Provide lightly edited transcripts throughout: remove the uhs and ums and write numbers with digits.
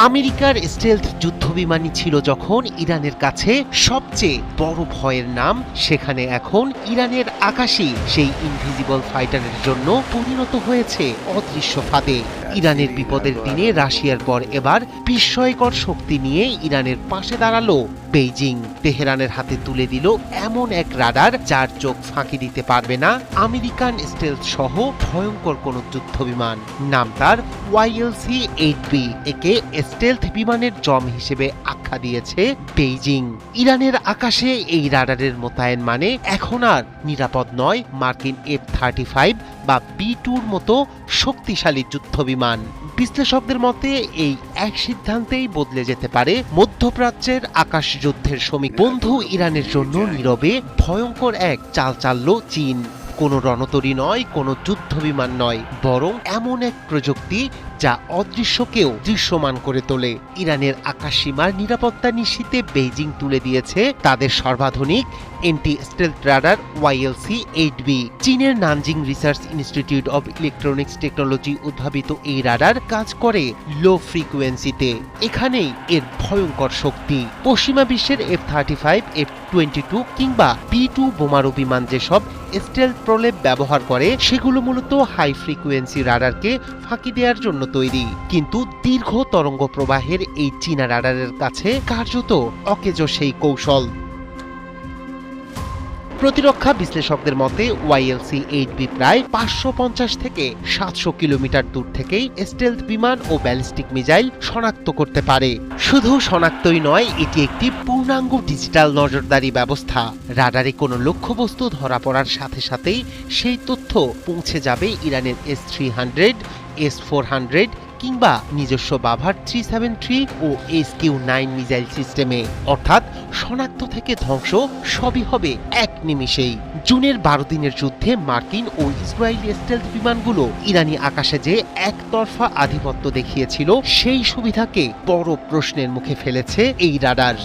আমেরিকার স্টেলথ যুদ্ধবিমানই ছিল যখন ইরানের কাছে সবচেয়ে বড় ভয়ের নাম, সেখানে এখন ইরানের আকাশই সেই ইনভিজিবল ফাইটারের জন্য পরিণত হয়েছে অদৃশ্য ফাঁদে। ইরানের বিপদের দিনে রাশিয়ার পর এবার বিস্ময়কর শক্তি নিয়ে ইরানের পাশে দাঁড়ালো বেইজিং। তেহরানের হাতে তুলে দিল এমন এক রাডার যার চোখ ফাঁকি দিতে পারবে না আমেরিকান স্টেলথ সহ ভয়ঙ্কর কোন যুদ্ধবিমান। নাম তার YLC-8B। একে স্টেলথ বিমানের জম হিসেবে আখ্যা দিয়েছে বেইজিং। ইরানের আকাশে এই রাডারের মোতায়েন মানে এখন আর নিরাপদ নয় মার্কিন F-35 বা B-2-র মতো শক্তিশালী যুদ্ধবিমান। বিশ্লেষকদের মতে এই এক সিদ্ধান্তেই বদলে যেতে পারে মধ্যপ্রাচ্যের আকাশ যুদ্ধের সমীকরণ। বন্ধু ইরানের জন্য নীরবে ভয়ঙ্কর এক চাল চালল চীন। কোনো রণতরী নয়, কোনো যুদ্ধবিমান নয়, বরং এমন এক প্রযুক্তি যা অদৃশ্যকেও দৃশ্যমান করে তোলে। ইরানের আকাশসীমার নিরাপত্তা নিশ্চিতে বেইজিং তুলে দিয়েছে তাদের সর্বাধুনিক এন্টি স্টেলথ রাডার YLC-8B। চীনের Nanjing research institute of electronics technology উদ্ভাবিত এই রাডার কাজ করে লো ফ্রিকোয়েন্সিতে। এখানেই এর ভয়ঙ্কর শক্তি। পশ্চিমা বিশ্বের F-35, F-22 কিংবা B-2 বোমারু বিমান যেসব স্টেলথ প্রলেপ ব্যবহার করে সেগুলো মূলত হাই ফ্রিকোয়েন্সি রাডারকে ফাঁকি দেওয়ার জন্য তৈরি। কিন্তু দীর্ঘ তরঙ্গ প্রবাহের এই চীনা রাডারের কাছে কার্যত অকেজো সেই কৌশল। প্রতিরক্ষা বিশ্লেষকদের মতে YLC-8B প্রায় 550 থেকে 700 কিলোমিটার দূর থেকেই স্টেলথ বিমান ও ব্যালিস্টিক মিসাইল শনাক্ত করতে পারে। শুধু শনাক্তই নয়, এটি একটি পূর্ণাঙ্গ ডিজিটাল নজরদারি ব্যবস্থা। রাডারে কোনো লক্ষ্যবস্তু ধরা পড়ার সাথে সাথেই সেই তথ্য পৌঁছে যাবে ইরানের S-300, S-400 কিংবা নিজস্ব বাভার 373 ও SQ-9 মিসাইল সিস্টেমে। অর্থাৎ শনাক্ত থেকে ধ্বংস সবই হবে এক নিমিষেই। জুনের 12 দিনের যুদ্ধে মার্কিন ও ইসরায়েলি স্টেলথ বিমানগুলো ইরানি আকাশে যে একতরফা আধিপত্য দেখিয়েছিল সেই সুবিধাকে বড় প্রশ্নের মুখে ফেলেছে এই রাডার।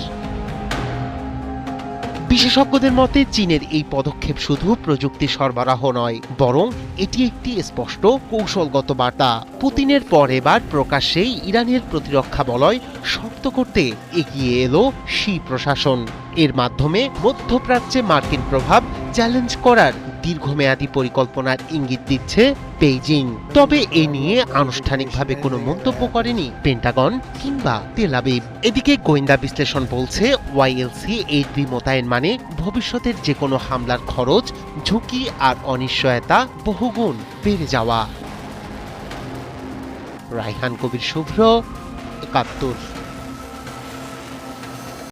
বিশেষজ্ঞদের মতে চীনের এই পদক্ষেপ শুধু প্রযুক্তি সরবরাহ নয়, বরং এটি একটি স্পষ্ট কৌশলগত বার্তা। পুতিনের পর এবার প্রকাশ্যেই ইরানের প্রতিরক্ষা বলয় শক্ত করতে এগিয়ে এলো শি প্রশাসন। এর মাধ্যমে মধ্যপ্রাচ্যে মার্কিন প্রভাব চ্যালেঞ্জ করার দীর্ঘমেয়াদী পরিকল্পনার ইঙ্গিত দিচ্ছে বেইজিং। তবে এ নিয়ে আনুষ্ঠানিকভাবে কোনো মন্তব্য করেনি পেন্টাগন কিংবা তেল আবিব। এদিকে গোয়েন্দা বিশ্লেষণ বলছে YLC-8B মোতায়েন মানে ভবিষ্যতের যে কোনো হামলার খরচ, ঝুঁকি আর অনিশ্চয়তা বহুগুণ বেড়ে যাওয়া। রায়হান কবির শুভ্র, ৭১।